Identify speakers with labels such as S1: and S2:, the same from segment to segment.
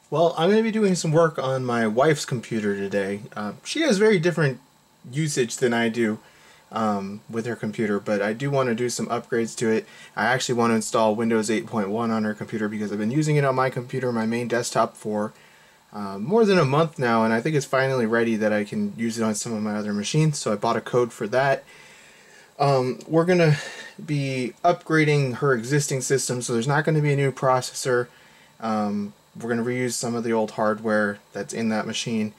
S1: Well, I'm going to be doing some work on my wife's computer today. She has very different usage than I do with her computer, but I do want to do some upgrades to it. I actually want to install Windows 8.1 on her computer because I've been using it on my computer, my main desktop, for more than a month now, and I think it's finally ready that I can use it on some of my other machines, so I bought a code for that. We're going to be upgrading her existing system, so there's not going to be a new processor. We're going to reuse some of the old hardware that's in that machine.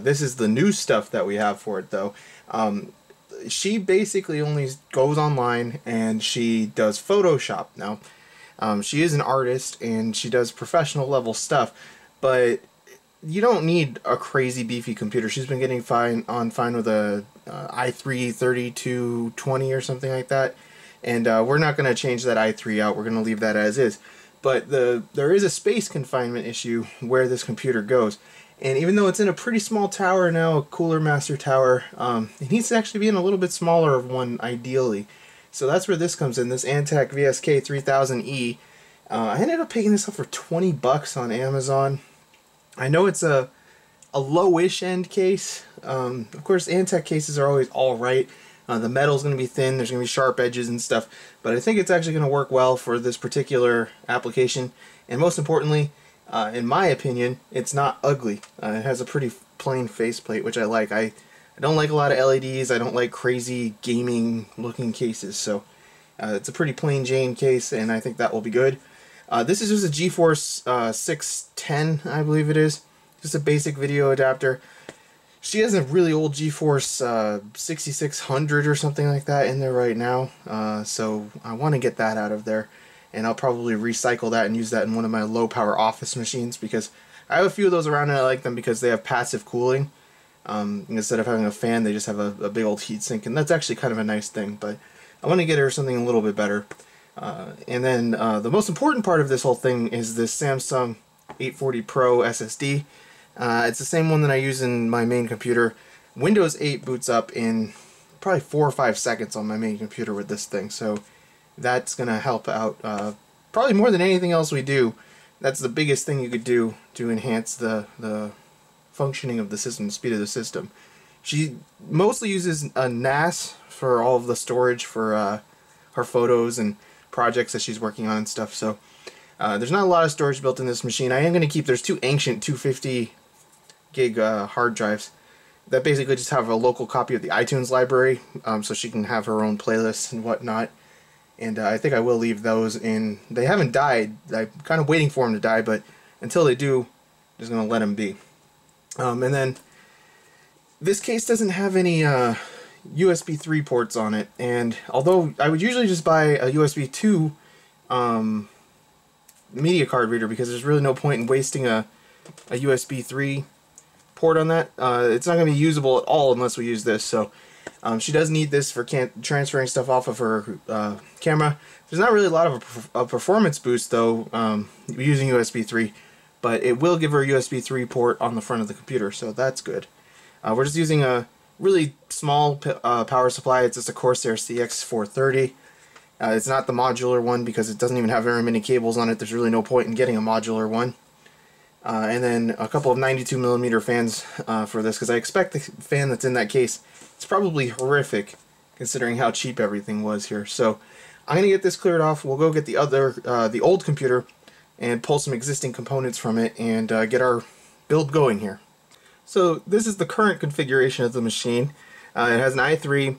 S1: This is the new stuff that we have for it, though. She basically only goes online and she does Photoshop. Now, she is an artist and she does professional level stuff, but you don't need a crazy beefy computer. She's been getting fine with a i3 3220 or something like that, and we're not going to change that i3 out. We're going to leave that as is. But there is a space confinement issue where this computer goes. And even though it's in a pretty small tower now, a Cooler Master tower, it needs to actually be in a little bit smaller of one ideally. So that's where this comes in, this Antec VSK 3000E. I ended up picking this up for 20 bucks on Amazon. I know it's a lowish end case. Of course, Antec cases are always alright. The metal's going to be thin, there's going to be sharp edges and stuff, but I think it's actually going to work well for this particular application, and most importantly, in my opinion, it's not ugly. It has a pretty plain faceplate, which I like. I don't like a lot of LEDs, I don't like crazy gaming looking cases, so it's a pretty plain Jane case, and I think that will be good. This is just a GeForce 610, I believe it is, just a basic video adapter. She has a really old GeForce 6600 or something like that in there right now, so I want to get that out of there, and I'll probably recycle that and use that in one of my low power office machines, because I have a few of those around and I like them because they have passive cooling. Instead of having a fan, they just have a big old heatsink, and that's actually kind of a nice thing, but I want to get her something a little bit better. And then the most important part of this whole thing is this Samsung 840 Pro SSD. It's the same one that I use in my main computer. Windows 8 boots up in probably 4 or 5 seconds on my main computer with this thing, so that's going to help out probably more than anything else we do. That's the biggest thing you could do to enhance the functioning of the system, the speed of the system. She mostly uses a NAS for all of the storage for her photos and projects that she's working on and stuff, so there's not a lot of storage built in this machine. I am going to keep, there's two ancient 250 gig hard drives that basically just have a local copy of the iTunes library, so she can have her own playlists and whatnot. And I think I will leave those in. They haven't died. I'm kind of waiting for them to die, but until they do, I'm just going to let them be. And then this case doesn't have any USB 3 ports on it, and although I would usually just buy a USB 2 media card reader, because there's really no point in wasting a USB 3 port on that. It's not going to be usable at all unless we use this, so she does need this for transferring stuff off of her camera. There's not really a lot of a performance boost, though, using USB 3, but it will give her a USB 3 port on the front of the computer, so that's good. We're just using a really small power supply. It's just a Corsair CX430. It's not the modular one because it doesn't even have very many cables on it. There's really no point in getting a modular one. And then a couple of 92mm fans for this, because I expect the fan that's in that case, it's probably horrific considering how cheap everything was here. So I'm going to get this cleared off. We'll go get the old computer and pull some existing components from it and get our build going here. So this is the current configuration of the machine. It has an i3.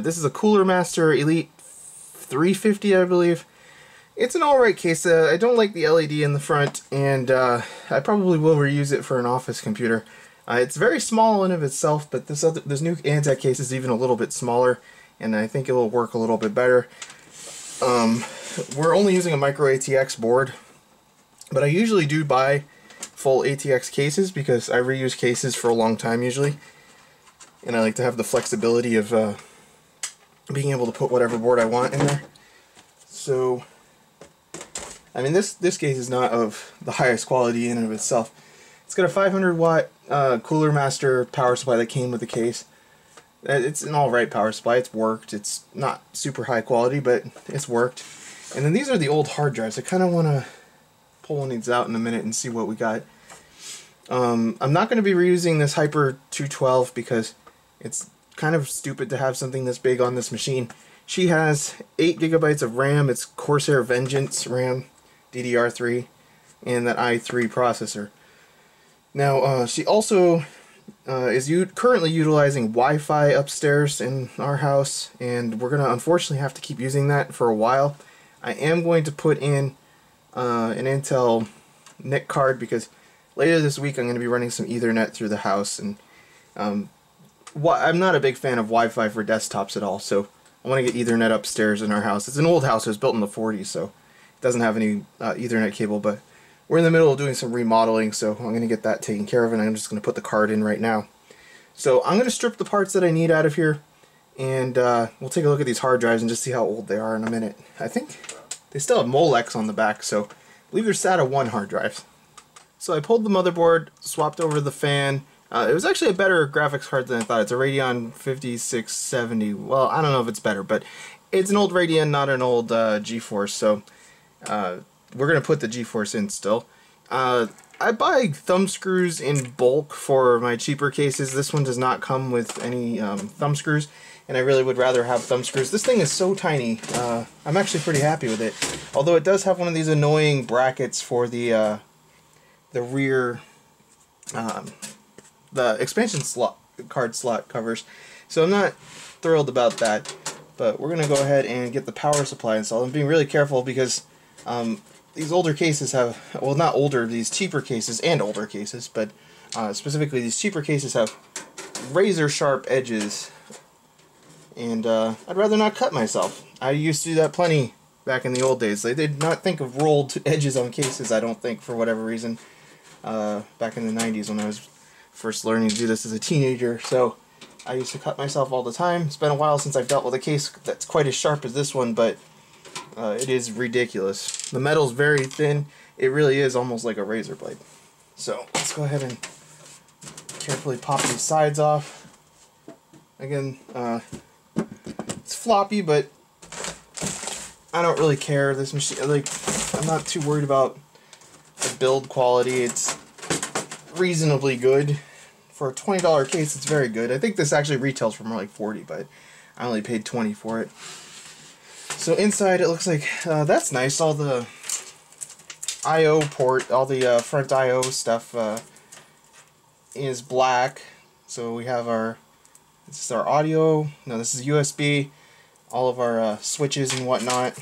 S1: This is a Cooler Master Elite 350, I believe. It's an alright case. I don't like the LED in the front, and I probably will reuse it for an office computer. It's very small in of itself, but this new Antec case is even a little bit smaller, and I think it will work a little bit better. We're only using a micro ATX board, but I usually do buy full ATX cases because I reuse cases for a long time usually, and I like to have the flexibility of being able to put whatever board I want in there. So I mean, this case is not of the highest quality in and of itself. It's got a 500 watt Cooler Master power supply that came with the case. It's an alright power supply. It's worked. It's not super high quality, but it's worked. And then these are the old hard drives. I kind of want to pulling these out in a minute and see what we got. I'm not going to be reusing this Hyper 212 because it's kind of stupid to have something this big on this machine. She has 8 gigabytes of RAM. It's Corsair Vengeance RAM, DDR3, and that i3 processor. Now, she also is currently utilizing Wi-Fi upstairs in our house, and we're going to unfortunately have to keep using that for a while. I am going to put in an Intel NIC card because later this week I'm going to be running some Ethernet through the house, and I'm not a big fan of Wi-Fi for desktops at all, so I want to get Ethernet upstairs in our house. It's an old house, it was built in the 40s, so it doesn't have any Ethernet cable, but we're in the middle of doing some remodeling, so I'm going to get that taken care of, and I'm just going to put the card in right now. So I'm going to strip the parts that I need out of here, and we'll take a look at these hard drives and just see how old they are in a minute. I think they still have Molex on the back, so I believe they're SATA 1 hard drives. So I pulled the motherboard, swapped over the fan. It was actually a better graphics card than I thought. It's a Radeon 5670. Well, I don't know if it's better, but it's an old Radeon, not an old GeForce, so we're going to put the GeForce in still. I buy thumb screws in bulk for my cheaper cases. This one does not come with any thumb screws, and I really would rather have thumb screws. This thing is so tiny. I'm actually pretty happy with it. Although it does have one of these annoying brackets for the rear, the expansion card slot covers. So I'm not thrilled about that. But we're going to go ahead and get the power supply installed. I'm being really careful because these older cases have, well, not older, these cheaper cases and older cases, but specifically these cheaper cases have razor sharp edges, and I'd rather not cut myself. I used to do that plenty back in the old days. They did not think of rolled edges on cases, I don't think, for whatever reason, back in the 90s when I was first learning to do this as a teenager. So I used to cut myself all the time. It's been a while since I've dealt with a case that's quite as sharp as this one, but it is ridiculous. The metal's very thin. It really is almost like a razor blade. So let's go ahead and carefully pop these sides off. Again, it's floppy, but I don't really care. This machine, like, I'm not too worried about the build quality. It's reasonably good. For a $20 case, it's very good. I think this actually retails for more like $40, but I only paid $20 for it. So inside it looks like, that's nice, all the I.O. port, all the front I.O. stuff is black. So we have this is our audio, no, this is USB, all of our switches and whatnot.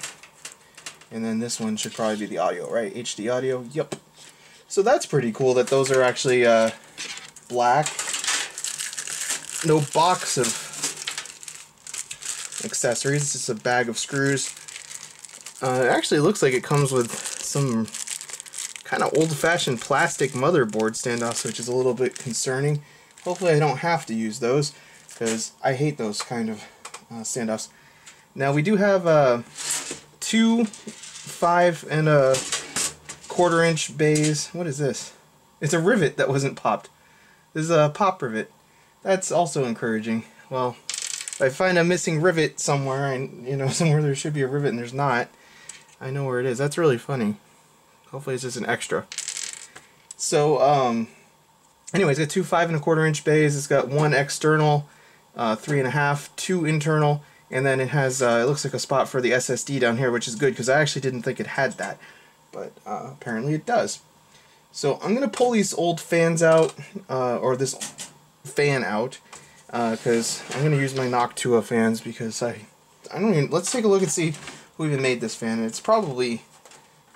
S1: And then this one should probably be the audio, right? HD audio, yep. So that's pretty cool that those are actually black. No box of accessories, it's just a bag of screws. It actually looks like it comes with some kind of old-fashioned plastic motherboard standoffs, which is a little bit concerning. Hopefully I don't have to use those, because I hate those kind of standoffs. Now we do have 2 5 and a 1/4 inch bays. What is this? It's a rivet that wasn't popped. This is a pop rivet. That's also encouraging. Well, if I find a missing rivet somewhere, and somewhere there should be a rivet and there's not, I know where it is. That's really funny. Hopefully it's just an extra. So, anyways, it's got 2 5 and a 1/4 inch bays. It's got 1 external, 3.5, 2 internal, and then it has, it looks like a spot for the SSD down here, which is good because I actually didn't think it had that, but apparently it does. So I'm going to pull these old fans out, or this fan out, because I'm going to use my Noctua fans because I don't even, let's take a look and see who even made this fan. It's probably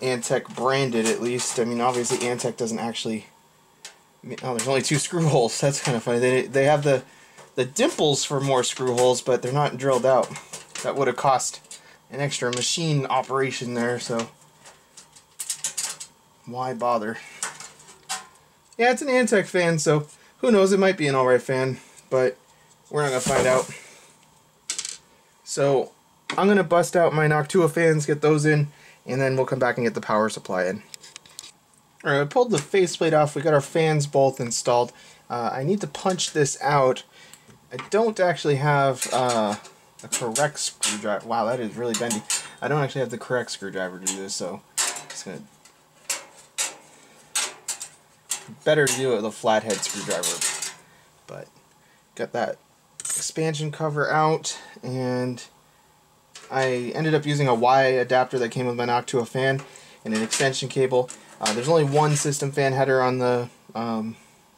S1: Antec branded, at least. I mean, obviously Antec doesn't actually, oh, there's only 2 screw holes. That's kind of funny. They have the dimples for more screw holes, but they're not drilled out. That would have cost an extra machine operation there, so why bother? Yeah, it's an Antec fan, so who knows, it might be an alright fan, but we're not going to find out. So I'm going to bust out my Noctua fans, get those in, and then we'll come back and get the power supply in. Alright, I pulled the faceplate off. We got our fans both installed. I need to punch this out. I don't actually have the correct screwdriver. Wow, that is really bendy. I don't actually have the correct screwdriver to do this, so I'm just going to better to do it with a flathead screwdriver. But got that expansion cover out, and I ended up using a Y adapter that came with my Noctua fan and an extension cable. There's only one system fan header on the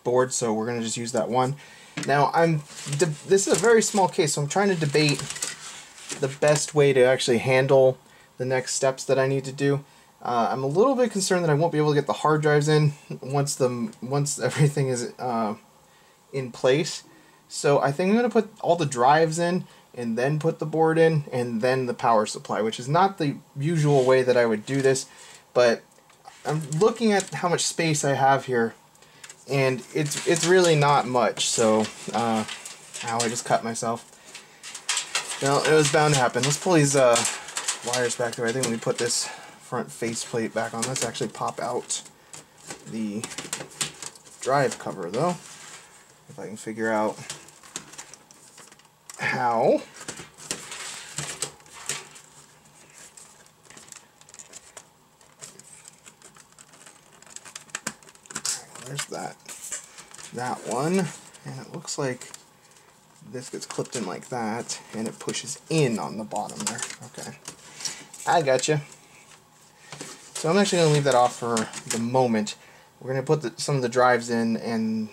S1: board, so we're gonna just use that one. Now this is a very small case, so I'm trying to debate the best way to actually handle the next steps that I need to do. I'm a little bit concerned that I won't be able to get the hard drives in once everything is in place. So I think I'm going to put all the drives in and then put the board in and then the power supply, which is not the usual way that I would do this, but I'm looking at how much space I have here, and it's really not much. So ow, I just cut myself. Well, it was bound to happen. Let's pull these wires back there. I think when we put this front faceplate back on, let's actually pop out the drive cover though, if I can figure out how. There's that one, and it looks like this gets clipped in like that, and it pushes in on the bottom there. Okay, I gotcha. So I'm actually going to leave that off for the moment. We're going to put some of the drives in, and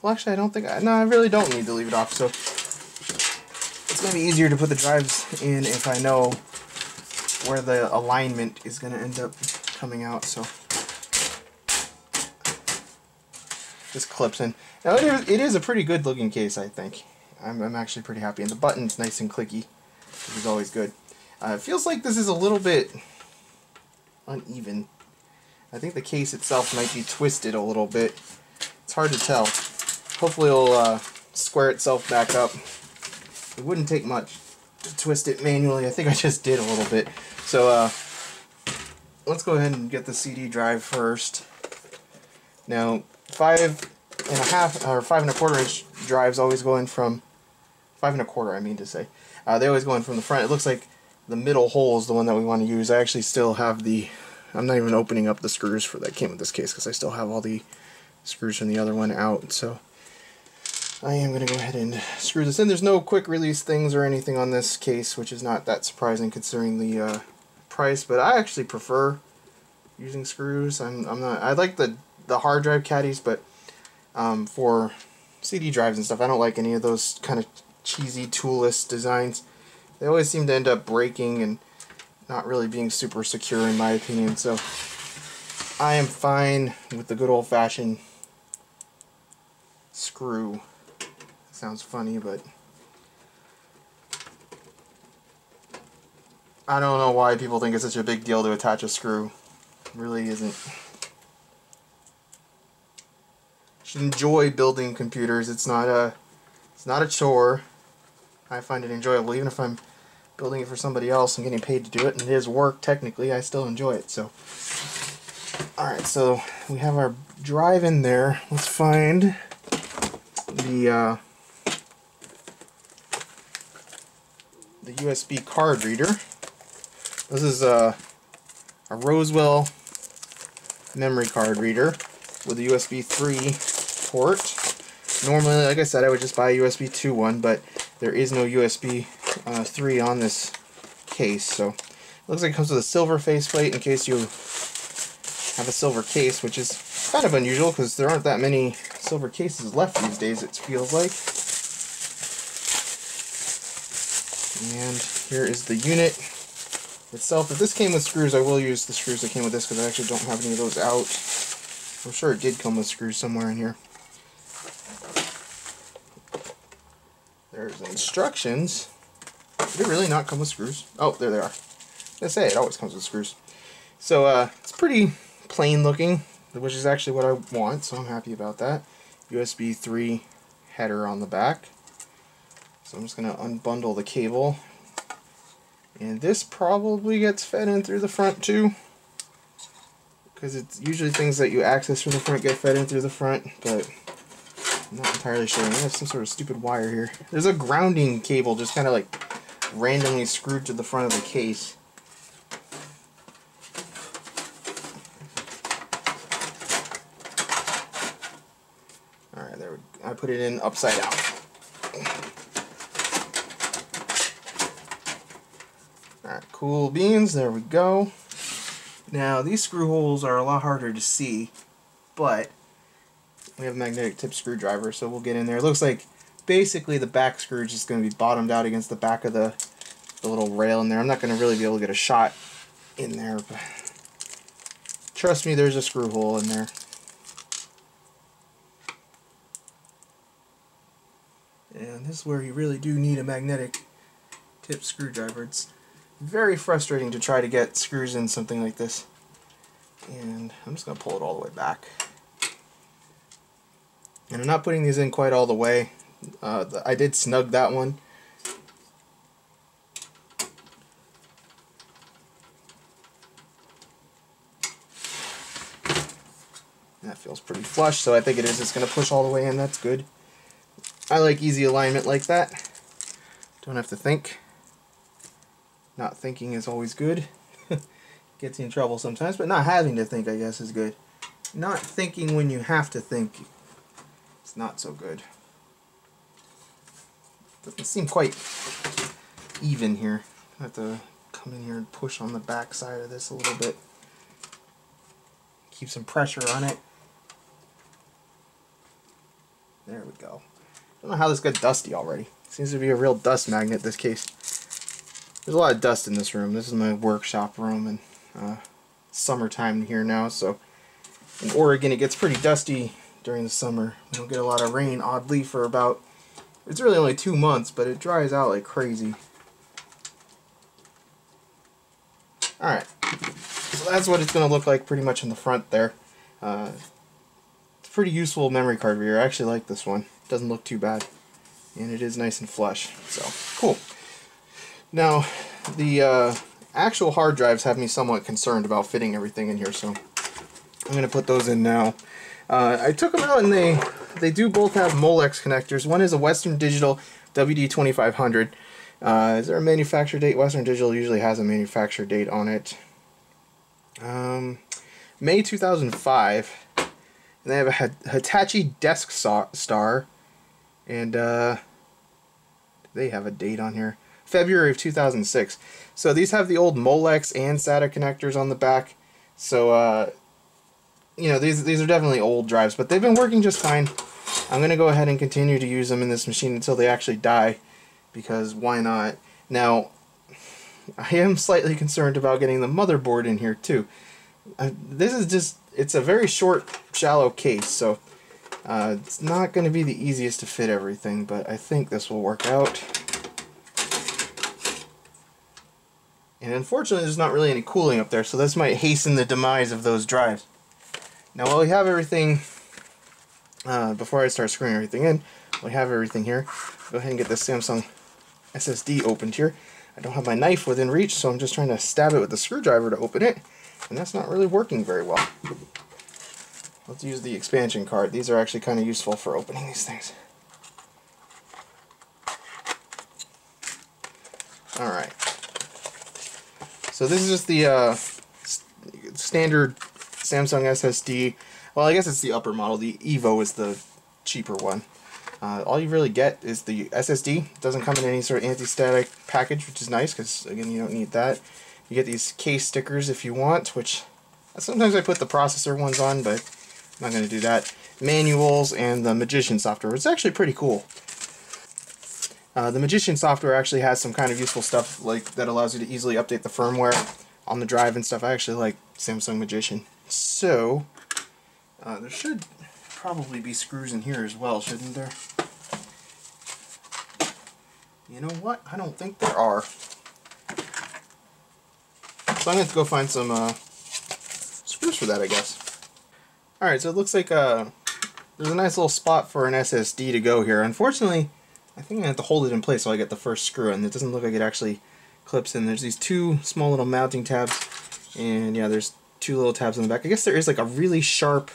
S1: well, actually I don't think no, I really don't need to leave it off. So it's going to be easier to put the drives in if I know where the alignment is going to end up coming out. So this clips in. Now it is a pretty good looking case, I think. I'm actually pretty happy, and the button's nice and clicky, which is always good. It feels like this is a little bit uneven. I think the case itself might be twisted a little bit. It's hard to tell. Hopefully it'll square itself back up. It wouldn't take much to twist it manually. I think I just did a little bit. So let's go ahead and get the CD drive first. Now 5.5 or 5 1/4 inch drives always go in from 5 1/4. I mean to say, they always go in from the front. It looks like the middle hole is the one that we want to use. I actually still have the. I'm not even opening up the screws for that came with this case because I still have all the screws from the other one out. So I am going to go ahead and screw this in. There's no quick release things or anything on this case, which is not that surprising considering the price. But I actually prefer using screws. I'm not. I like the hard drive caddies, but for CD drives and stuff, I don't like any of those kind of cheesy toolless designs. They always seem to end up breaking and not really being super secure in my opinion. So I am fine with the good old-fashioned screw. Sounds funny, but I don't know why people think it's such a big deal to attach a screw. It really isn't. You should enjoy building computers. It's not a chore. I find it enjoyable, even if I'm building it for somebody else and getting paid to do it, and it is work technically. I still enjoy it. So, all right. So we have our drive in there. Let's find the USB card reader. This is a Roswell memory card reader with a USB 3 port. Normally, like I said, I would just buy a USB 2 one, but there is no USB 3 on this case. So it looks like it comes with a silver faceplate in case you have a silver case, which is kind of unusual because there aren't that many silver cases left these days, it feels like. And here is the unit itself. If this came with screws, I will use the screws that came with this because I actually don't have any of those out. I'm sure it did come with screws somewhere in here. There's the instructions. Did it really not come with screws? Oh, there they are. They say it always comes with screws. So it's pretty plain looking, which is actually what I want, so I'm happy about that. USB 3 header on the back. So I'm just going to unbundle the cable. And this probably gets fed in through the front too, because it's usually things that you access from the front get fed in through the front, but I'm not entirely sure. I have some sort of stupid wire here. There's a grounding cable just kind of like randomly screwed to the front of the case. Alright, there we go. I put it in upside down. Alright, cool beans, there we go. Now, these screw holes are a lot harder to see, but we have a magnetic tip screwdriver, so we'll get in there. It looks like basically the back screw is just going to be bottomed out against the back of the little rail in there. I'm not going to really be able to get a shot in there, but trust me, there's a screw hole in there. And this is where you really do need a magnetic tip screwdriver. It's very frustrating to try to get screws in something like this. And I'm just going to pull it all the way back. And I'm not putting these in quite all the way. I did snug that one. That feels pretty flush, so I think it is just going to push all the way in. That's good. I like easy alignment like that. Don't have to think. Not thinking is always good. Gets you in trouble sometimes, but not having to think, I guess, is good. Not thinking when you have to think is not so good. Doesn't seem quite even here. I have to come in here and push on the back side of this a little bit. Keep some pressure on it. There we go. I don't know how this got dusty already. Seems to be a real dust magnet, this case. There's a lot of dust in this room. This is my workshop room, and summertime here now, so in Oregon it gets pretty dusty during the summer. We don't get a lot of rain, oddly, for about, it's really only 2 months, but it dries out like crazy. Alright, so that's what it's going to look like pretty much in the front there. It's a pretty useful memory card reader. I actually like this one. It doesn't look too bad, and it is nice and flush, so cool. Now, the actual hard drives have me somewhat concerned about fitting everything in here, so I'm going to put those in now. I took them out, and they do both have Molex connectors. One is a Western Digital WD-2500. Is there a manufacture date? Western Digital usually has a manufacture date on it. May 2005. And they have a Hitachi Desk Star. And they have a date on here. February of 2006. So these have the old Molex and SATA connectors on the back. So, you know, these are definitely old drives, but they've been working just fine. I'm going to go ahead and continue to use them in this machine until they actually die, because why not? Now, I am slightly concerned about getting the motherboard in here too. This is just, it's a very short, shallow case, so it's not going to be the easiest to fit everything, but I think this will work out. And unfortunately, there's not really any cooling up there, so this might hasten the demise of those drives. Now, while we have everything, before I start screwing everything in, we have everything here. Go ahead and get this Samsung SSD opened here. I don't have my knife within reach, so I'm just trying to stab it with the screwdriver to open it, and that's not really working very well. Let's use the expansion card. These are actually kind of useful for opening these things. Alright. So this is just the standard Samsung SSD. Well, I guess it's the upper model. The Evo is the cheaper one. All you really get is the SSD. It doesn't come in any sort of anti-static package, which is nice because, again, you don't need that. You get these case stickers if you want, which sometimes I put the processor ones on, but I'm not going to do that. Manuals and the Magician software. It's actually pretty cool. The Magician software actually has some kind of useful stuff like that allows you to easily update the firmware on the drive and stuff. I actually like Samsung Magician. So, there should probably be screws in here as well, shouldn't there? You know what? I don't think there are. So I'm going to go find some screws for that, I guess. Alright, so it looks like there's a nice little spot for an SSD to go here. Unfortunately, I think I have to hold it in place while I get the first screw, and it doesn't look like it actually clips in. There's these two small little mounting tabs, and yeah, there's two little tabs on the back. I guess there is like a really sharp,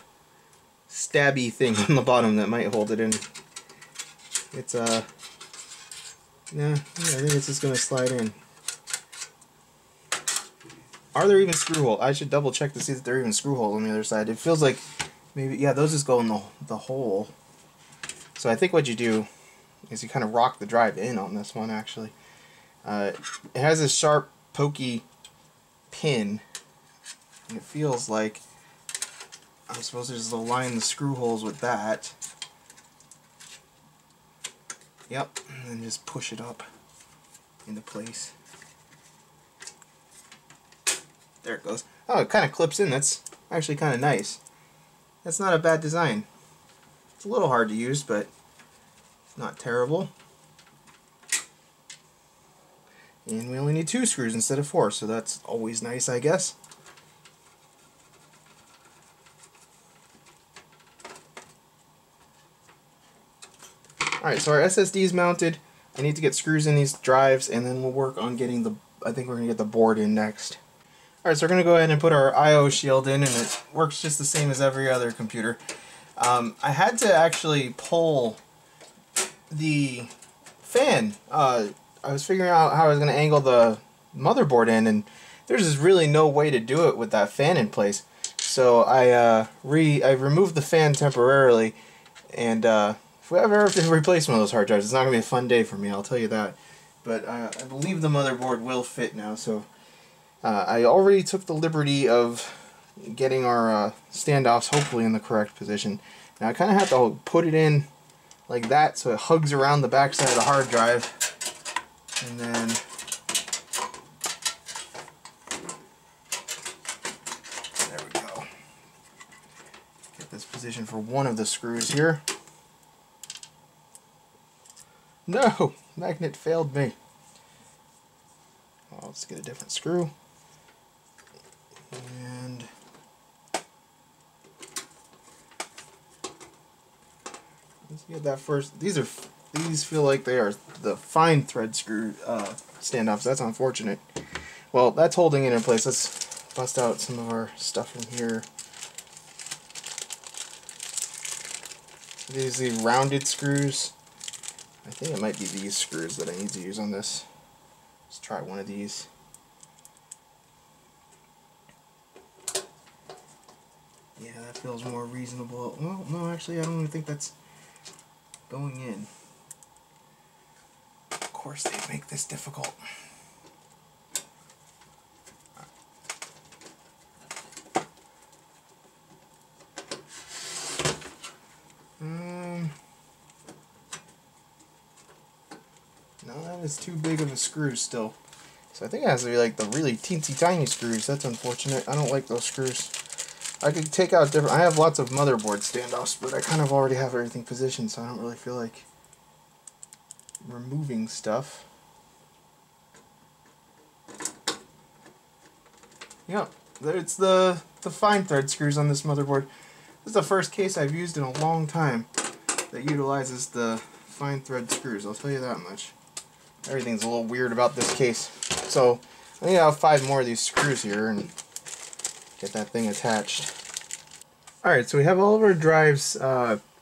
S1: stabby thing on the bottom that might hold it in. It's yeah, I think it's just gonna slide in. Are there even screw holes? I should double check to see that there are even screw holes on the other side. It feels like maybe, yeah, those just go in the hole. So I think what you do is you kind of rock the drive in on this one, actually. It has this sharp, pokey pin, and it feels like I'm supposed to just align the screw holes with that. Yep, and then just push it up into place. There it goes. Oh, it kind of clips in. That's actually kind of nice. That's not a bad design. It's a little hard to use, but it's not terrible. And we only need 2 screws instead of 4, so that's always nice, I guess. Alright, so our SSD is mounted. I need to get screws in these drives, and then we'll work on getting the, I think we're going to get the board in next. Alright, so we're going to go ahead and put our I/O shield in, and it works just the same as every other computer. I had to actually pull the fan. I was figuring out how I was going to angle the motherboard in, and there's just really no way to do it with that fan in place. So I removed the fan temporarily, and if we ever have to replace one of those hard drives, it's not going to be a fun day for me, I'll tell you that. But I believe the motherboard will fit now, so I already took the liberty of getting our standoffs hopefully in the correct position. Now I kind of have to put it in like that so it hugs around the back side of the hard drive, and then there we go. Get this position for one of the screws here. No! Magnet failed me. Well, let's get a different screw. And let's get that first. These feel like they are the fine thread screw standoffs. That's unfortunate. Well, that's holding it in place. Let's bust out some of our stuff in here. These are the rounded screws. I think it might be these screws that I need to use on this. Let's try one of these. Yeah, that feels more reasonable. Well, no, actually, I don't even think that's going in. Of course, they make this difficult. No, that is too big of a screw still. So I think it has to be like the really teensy tiny screws. That's unfortunate. I don't like those screws. I could take out different. I have lots of motherboard standoffs, but I kind of already have everything positioned, so I don't really feel like removing stuff. Yep, it's the fine thread screws on this motherboard. This is the first case I've used in a long time that utilizes the fine thread screws. I'll tell you that much. Everything's a little weird about this case. So I need to have 5 more of these screws here and get that thing attached. Alright, so we have all of our drives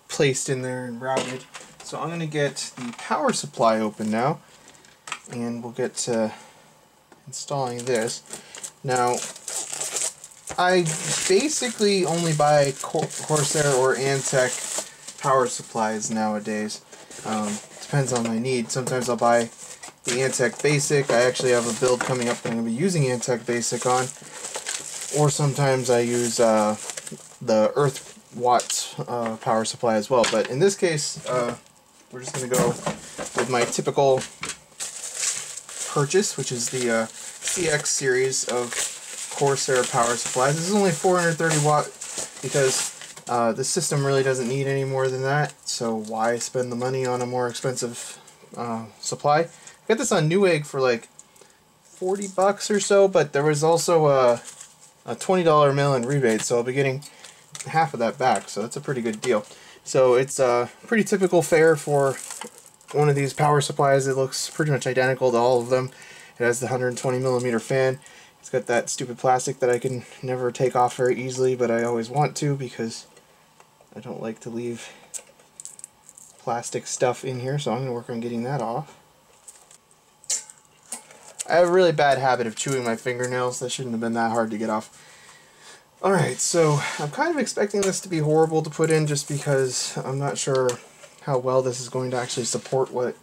S1: placed in there and routed. So I'm going to get the power supply open now, and we'll get to installing this. Now, I basically only buy Corsair or Antec power supplies nowadays. Depends on my need. Sometimes I'll buy the Antec Basic. I actually have a build coming up that I'm going to be using Antec Basic on. Or sometimes I use the Earth Watt power supply as well. But in this case, we're just going to go with my typical purchase, which is the CX series of Corsair power supplies. This is only 430 watt because the system really doesn't need any more than that, so why spend the money on a more expensive supply? I got this on Newegg for like 40 bucks or so, but there was also a $20 mail-in rebate, so I'll be getting half of that back, so that's a pretty good deal. So it's pretty typical fare for one of these power supplies. It looks pretty much identical to all of them. It has the 120mm fan. It's got that stupid plastic that I can never take off very easily, but I always want to because I don't like to leave plastic stuff in here, so I'm going to work on getting that off. I have a really bad habit of chewing my fingernails. That shouldn't have been that hard to get off. Alright, so I'm kind of expecting this to be horrible to put in just because I'm not sure how well this is going to actually support what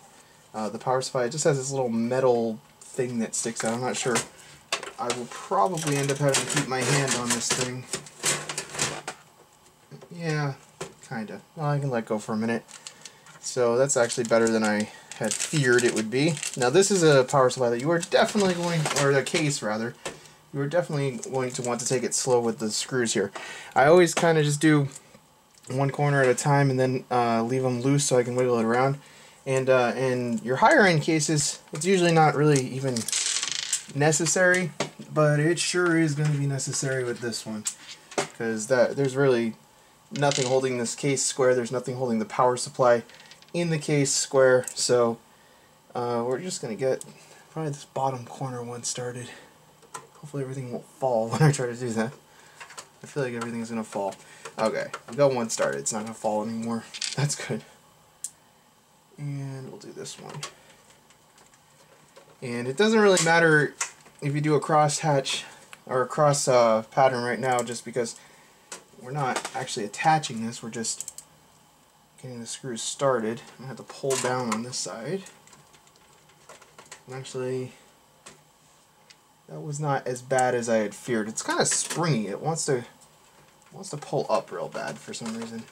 S1: the power supply. It just has this little metal thing that sticks out. I'm not sure. I will probably end up having to keep my hand on this thing. Yeah, kinda. Well, I can let go for a minute. So that's actually better than I had feared it would be. Now this is a power supply that you are definitely going, or a case rather, you are definitely going to want to take it slow with the screws here. I always kind of just do one corner at a time and then leave them loose so I can wiggle it around. And in your higher end cases, it's usually not really even necessary, but it sure is going to be necessary with this one, because there's really nothing holding this case square. There's nothing holding the power supply in the case square, so we're just going to get probably this bottom corner one started. Hopefully everything won't fall when I try to do that. I feel like everything's going to fall. Okay, we got one started. It's not going to fall anymore. That's good. And we'll do this one. And it doesn't really matter if you do a cross hatch or a cross pattern right now, just because we're not actually attaching this, we're just getting the screws started. I'm going to have to pull down on this side. And actually, that was not as bad as I had feared. It's kind of springy. It wants to pull up real bad for some reason.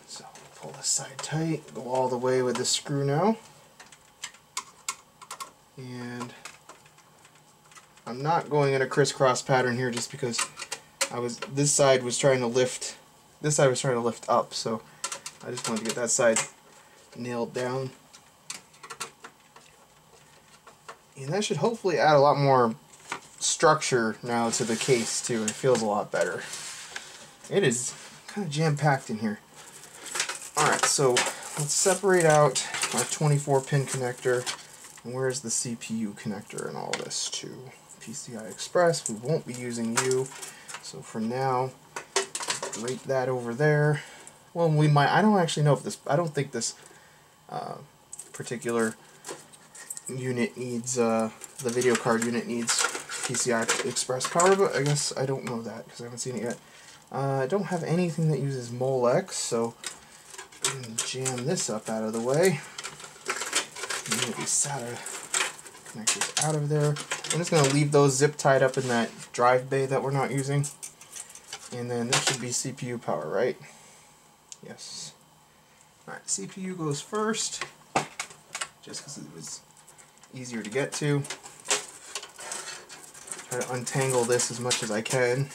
S1: So pull this side tight, go all the way with this screw now. And I'm not going in a crisscross pattern here just because this side was trying to lift up, so I just wanted to get that side nailed down. And that should hopefully add a lot more structure now to the case too. It feels a lot better. It is kind of jam-packed in here. Alright, so let's separate out our 24-pin connector. And where's the CPU connector and all this too? PCI Express, we won't be using U. So for now, rate that over there. Well, we might, I don't actually know if this, I don't think this particular unit needs, the video card unit needs PCI Express power, but I guess I don't know that because I haven't seen it yet. I don't have anything that uses Molex, so I'm going to jam this up out of the way. Move these SATA connectors out of there. I'm just going to leave those zip tied up in that drive bay that we're not using. And then this should be CPU power, right? Yes. Alright, CPU goes first, just because it was easier to get to. Try to untangle this as much as I can.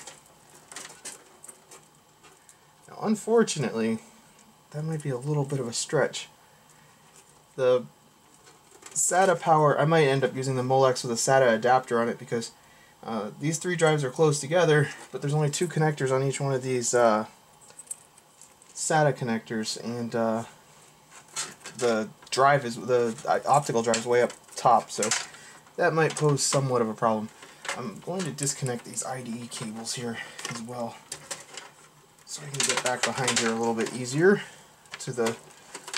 S1: Now, unfortunately, that might be a little bit of a stretch. The SATA power, I might end up using the Molex with a SATA adapter on it because these three drives are close together, but there's only two connectors on each one of these SATA connectors, and the optical drive is way up top, so that might pose somewhat of a problem. I'm going to disconnect these IDE cables here as well, so I can get back behind here a little bit easier to the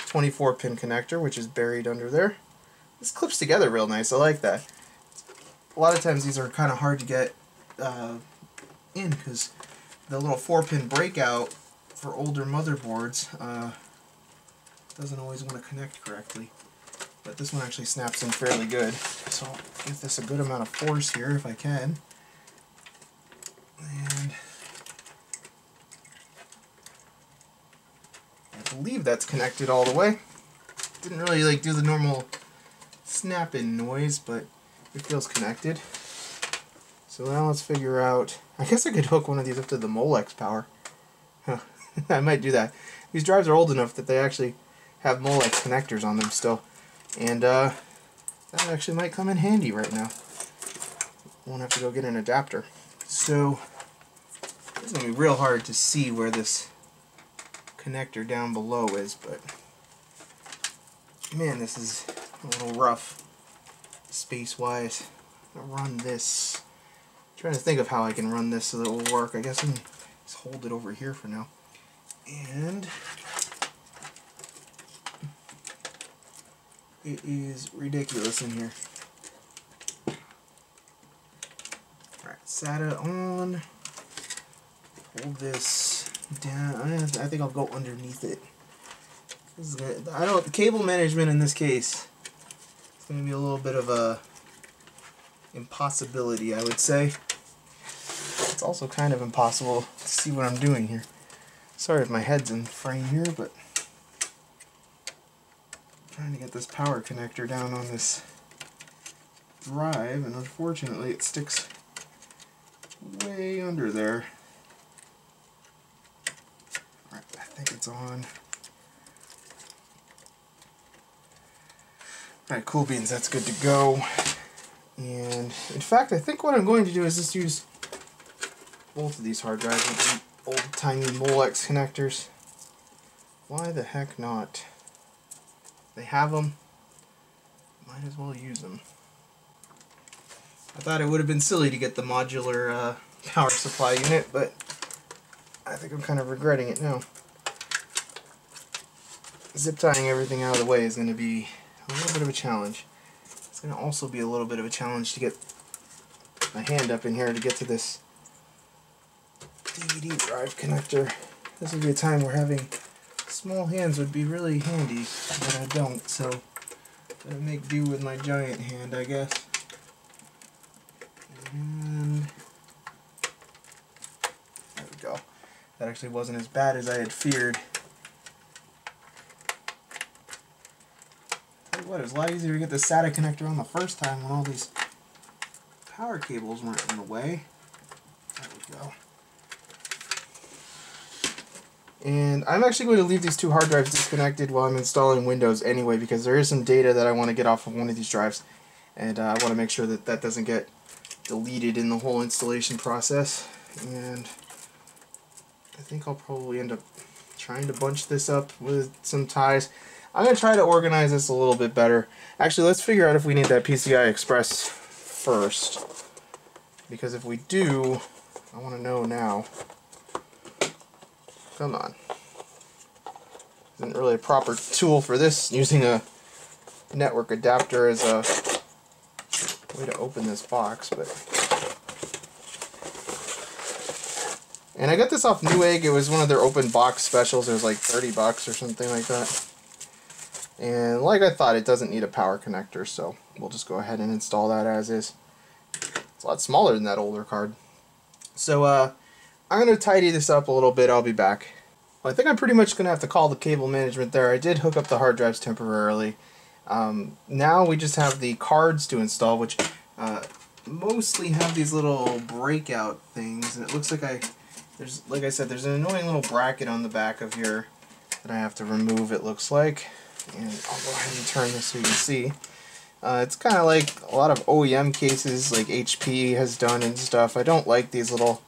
S1: 24-pin connector, which is buried under there. This clips together real nice. I like that. A lot of times these are kind of hard to get in because the little 4-pin breakout for older motherboards doesn't always want to connect correctly. But this one actually snaps in fairly good. So I'll give this a good amount of force here if I can. And I believe that's connected all the way. Didn't really like do the normal snap-in noise, but it feels connected. So now let's figure out, I guess I could hook one of these up to the Molex power. Huh. I might do that. These drives are old enough that they actually have Molex connectors on them still. And that actually might come in handy right now. Won't have to go get an adapter. So it's going to be real hard to see where this connector down below is, but man, this is a little rough space-wise. I'm going to run this. I'm trying to think of how I can run this so that it will work. I guess I can just hold it over here for now. And it is ridiculous in here. Alright, SATA on. Hold this down. I think I'll go underneath it This is gonna, the cable management in this case is going to be a little bit of a impossibility, I would say. It's also kind of impossible to see what I'm doing here. Sorry if my head's in frame here, but I'm trying to get this power connector down on this drive, and unfortunately it sticks way under there. Alright, I think it's on. Alright, cool beans, that's good to go. And in fact, I think what I'm going to do is just use both of these hard drives with old-timey Molex connectors. Why the heck not? They have them. Might as well use them. I thought it would have been silly to get the modular power supply unit, but I think I'm kind of regretting it now. Zip tying everything out of the way is going to be a little bit of a challenge. It's going to also be a little bit of a challenge to get my hand up in here to get to this DVD drive connector. This would be a time where having small hands would be really handy, but I don't, so gotta make do with my giant hand, I guess. And there we go. That actually wasn't as bad as I had feared. Tell you what, it was a lot easier to get the SATA connector on the first time when all these power cables weren't in the way. There we go. And I'm actually going to leave these two hard drives disconnected while I'm installing Windows anyway, because there is some data that I want to get off of one of these drives, and I want to make sure that that doesn't get deleted in the whole installation process. And I think I'll probably end up trying to bunch this up with some ties. I'm going to try to organize this a little bit better. Actually, let's figure out if we need that PCI Express first, because if we do, I want to know now. Come on. Isn't really a proper tool for this, using a network adapter as a way to open this box, but... And I got this off Newegg. It was one of their open box specials. It was like 30 bucks or something like that. And like I thought, it doesn't need a power connector, so we'll just go ahead and install that as is. It's a lot smaller than that older card. So, I'm going to tidy this up a little bit. I'll be back. Well, I think I'm pretty much going to have to call the cable management there. I did hook up the hard drives temporarily. Now we just have the cards to install, which mostly have these little breakout things. And it looks like like I said, there's an annoying little bracket on the back of here that I have to remove, it looks like. And I'll go ahead and turn this so you can see. It's kind of like a lot of OEM cases like HP has done and stuff. I don't like these little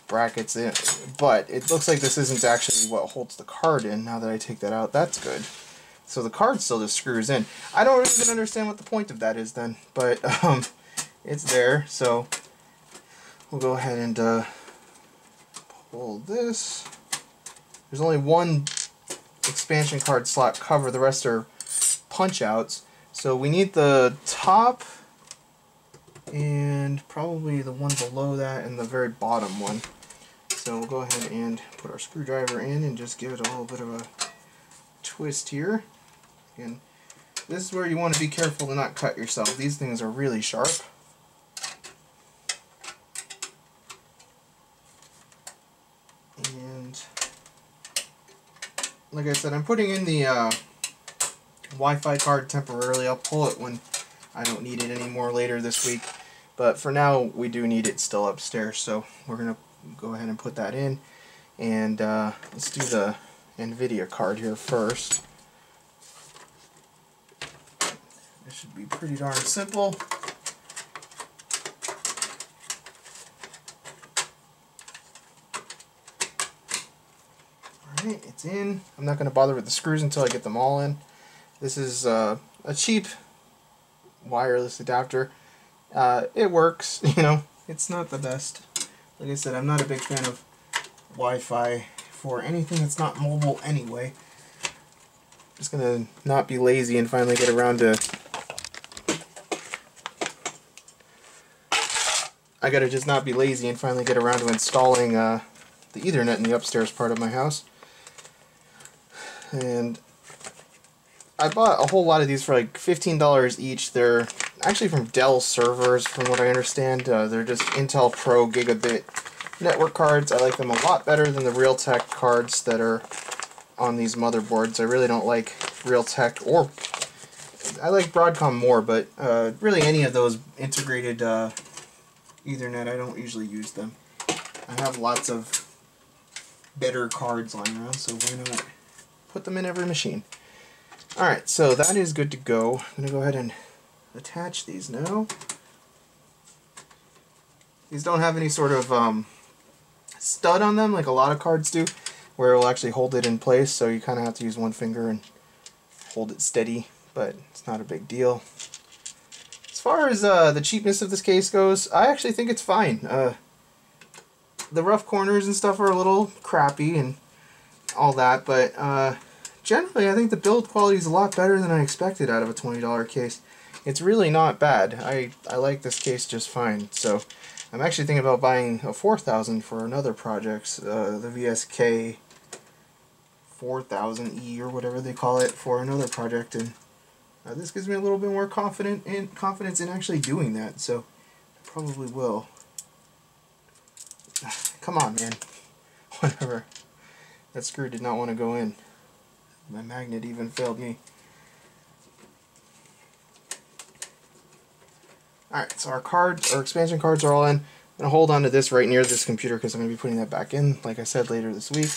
S1: brackets in, but it looks like this isn't actually what holds the card in. Now that I take that out, that's good. So the card still just screws in. I don't even understand what the point of that is then, but it's there. So we'll go ahead and pull this. There's only one expansion card slot cover, the rest are punch outs. So we need the top and probably the one below that and the very bottom one. So we'll go ahead and put our screwdriver in and just give it a little bit of a twist here. Again, this is where you want to be careful to not cut yourself. These things are really sharp. And like I said, I'm putting in the Wi-Fi card temporarily. I'll pull it when I don't need it anymore later this week. But for now, we do need it still upstairs, so we're going to go ahead and put that in. And let's do the NVIDIA card here first. This should be pretty darn simple. Alright, it's in. I'm not going to bother with the screws until I get them all in. This is a cheap wireless adapter. It works, you know, it's not the best. Like I said, I'm not a big fan of Wi-Fi for anything that's not mobile anyway. Just gonna not be lazy and finally get around to... I gotta just not be lazy and finally get around to installing the Ethernet in the upstairs part of my house. And I bought a whole lot of these for like $15 each. They're actually from Dell servers, from what I understand. They're just Intel Pro Gigabit network cards. I like them a lot better than the Realtek cards that are on these motherboards. I really don't like Realtek, or I like Broadcom more, but really any of those integrated Ethernet, I don't usually use them. I have lots of better cards lying around, so why not put them in every machine? Alright, so that is good to go. I'm going to go ahead and attach these now. These don't have any sort of stud on them like a lot of cards do, where it will actually hold it in place, so you kind of have to use one finger and hold it steady, but it's not a big deal. As far as the cheapness of this case goes, I actually think it's fine. The rough corners and stuff are a little crappy and all that, but generally I think the build quality is a lot better than I expected out of a $20 case. It's really not bad. I like this case just fine. So I'm actually thinking about buying a 4000 for another project, the VSK 4000E or whatever they call it, for another project, and this gives me a little bit more confidence in actually doing that, so I probably will. Come on, man. Whatever. That screw did not want to go in. My magnet even failed me. Alright, so our expansion cards are all in. I'm going to hold on to this right near this computer because I'm going to be putting that back in, like I said, later this week.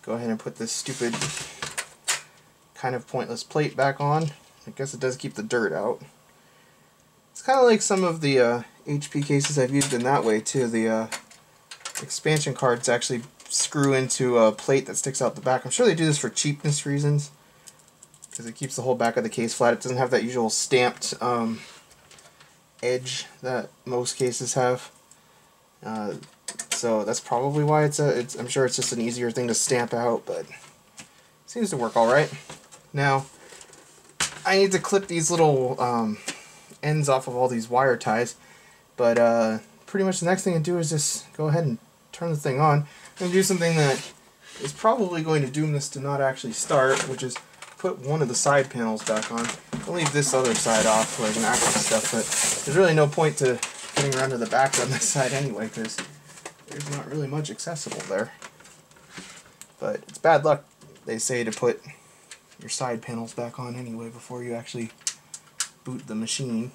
S1: Go ahead and put this stupid, kind of pointless plate back on. I guess it does keep the dirt out. It's kind of like some of the HP cases I've used in that way too. The expansion cards actually screw into a plate that sticks out the back. I'm sure they do this for cheapness reasons, because it keeps the whole back of the case flat. It doesn't have that usual stamped edge that most cases have. So that's probably why I'm sure it's just an easier thing to stamp out, but it seems to work alright. Now, I need to clip these little ends off of all these wire ties, but pretty much the next thing to do is just go ahead and turn the thing on. I'm going to do something that is probably going to doom this to not actually start, which is put one of the side panels back on. I'll leave this other side off for like an active stuff, but there's really no point to getting around to the back on this side anyway, because there's not really much accessible there. But it's bad luck, they say, to put your side panels back on anyway before you actually boot the machine.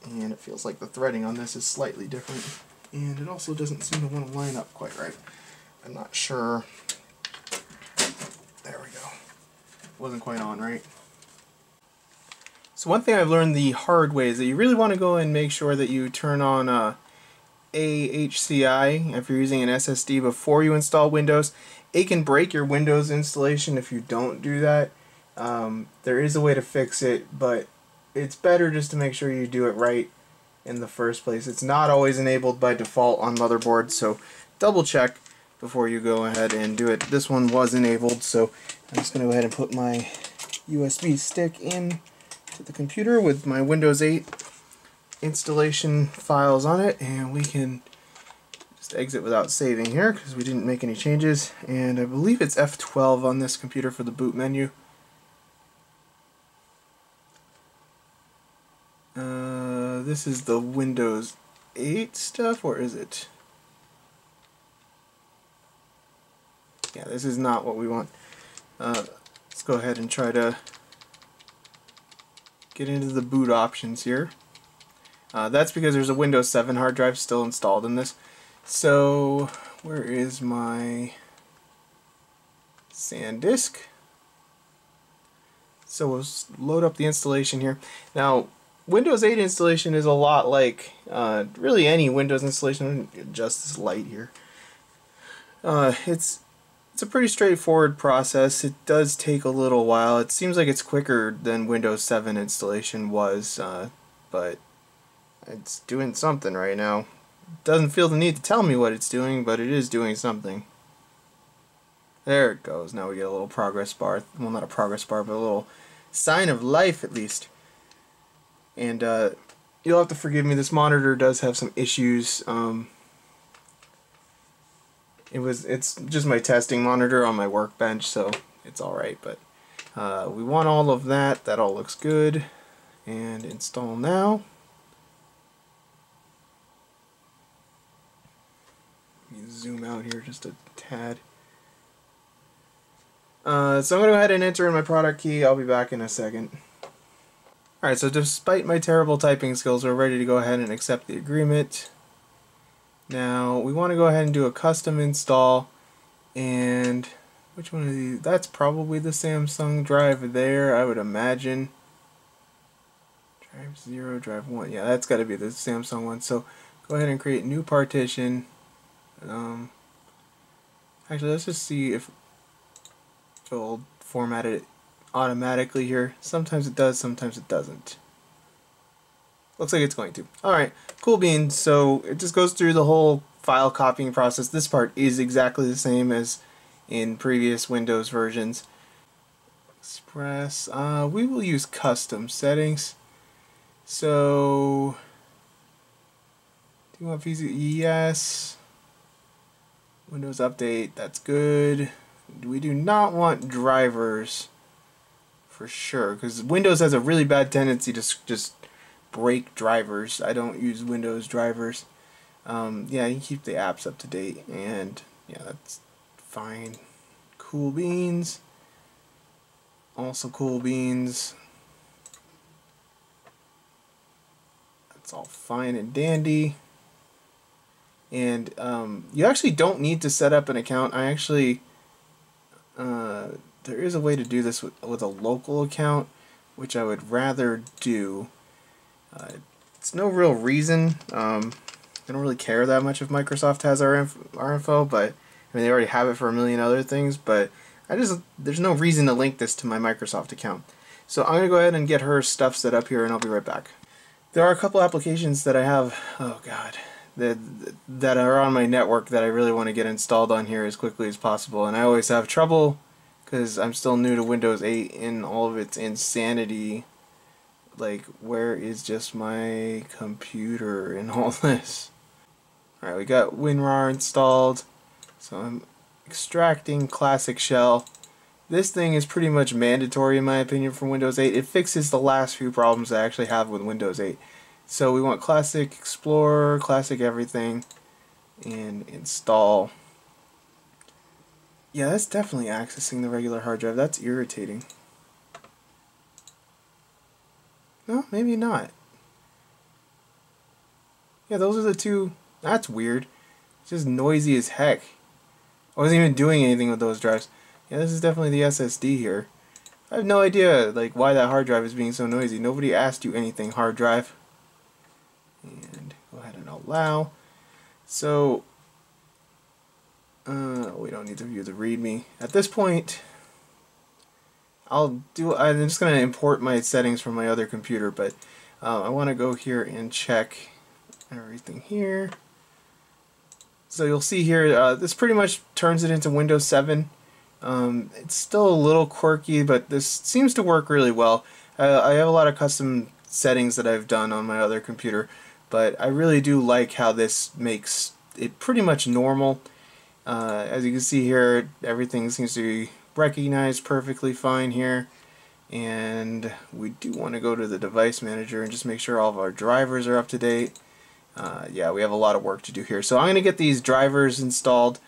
S1: And it feels like the threading on this is slightly different, and it also doesn't seem to want to line up quite right. I'm not sure. There we go. Wasn't quite on right. So one thing I've learned the hard way is that you really want to go and make sure that you turn on AHCI if you're using an SSD before you install Windows. It can break your Windows installation if you don't do that. There is a way to fix it, but it's better just to make sure you do it right in the first place. It's not always enabled by default on motherboards, so double check before you go ahead and do it. This one was enabled, so I'm just going to go ahead and put my USB stick in to the computer with my Windows 8 installation files on it, and we can just exit without saving here because we didn't make any changes. And I believe it's F12 on this computer for the boot menu. This is the Windows 8 stuff, or is it? Yeah, this is not what we want. Let's go ahead and try to get into the boot options here. That's because there's a Windows 7 hard drive still installed in this. So, where is my SanDisk? So we'll load up the installation here. Now, Windows 8 installation is a lot like really any Windows installation. I'm going to adjust this light here. It's a pretty straightforward process. It does take a little while. It seems like it's quicker than Windows 7 installation was, but it's doing something right now. It doesn't feel the need to tell me what it's doing, but it is doing something. There it goes. Now we get a little progress bar. Well, not a progress bar, but a little sign of life at least. And you'll have to forgive me, this monitor does have some issues. It's just my testing monitor on my workbench, so it's alright, but We want all of that. That all looks good. And install now. Let me zoom out here just a tad. So I'm going to go ahead and enter in my product key. I'll be back in a second. Alright, so despite my terrible typing skills, we're ready to go ahead and accept the agreement. Now, we want to go ahead and do a custom install. And which one of these? That's probably the Samsung drive there, I would imagine. Drive 0, drive 1. Yeah, that's got to be the Samsung one. So go ahead and create new partition. Actually, let's just see if it'll format it automatically here. Sometimes it does, sometimes it doesn't. Looks like it's going to. Alright, cool beans. So it just goes through the whole file copying process. This part is exactly the same as in previous Windows versions. Express. We will use custom settings. So, do you want PC? Yes. Windows Update, that's good. We do not want drivers for sure, because Windows has a really bad tendency to just break drivers. I don't use Windows drivers. Yeah, you can keep the apps up to date, and yeah, that's fine. Cool beans. Also cool beans. That's all fine and dandy. And you actually don't need to set up an account. I actually there is a way to do this with a local account, which I would rather do. It's no real reason. I don't really care that much if Microsoft has our info, but I mean they already have it for a million other things. But there's no reason to link this to my Microsoft account. So I'm gonna go ahead and get her stuff set up here, and I'll be right back. There are a couple applications that I have. Oh God. That are on my network that I really want to get installed on here as quickly as possible, and I always have trouble because I'm still new to Windows 8 and all of its insanity. Like, where is just my computer in all this? Alright, we got WinRAR installed, so I'm extracting Classic Shell. This thing is pretty much mandatory in my opinion for Windows 8. It fixes the last few problems I actually have with Windows 8. So we want Classic Explorer, Classic Everything, and install. Yeah, that's definitely accessing the regular hard drive. That's irritating. No, maybe not. Yeah, those are the two. That's weird. It's just noisy as heck. I wasn't even doing anything with those drives. Yeah, this is definitely the SSD here. I have no idea like why that hard drive is being so noisy. Nobody asked you anything, hard drive. And go ahead and allow. So we don't need to view the README at this point. I'm just going to import my settings from my other computer, but I want to go here and check everything here. So you'll see here, this pretty much turns it into Windows 7. It's still a little quirky, but this seems to work really well. I have a lot of custom settings that I've done on my other computer, but I really do like how this makes it pretty much normal. As you can see here, everything seems to be recognized perfectly fine here. And we do want to go to the device manager and just make sure all of our drivers are up to date. Yeah, we have a lot of work to do here. So I'm going to get these drivers installed.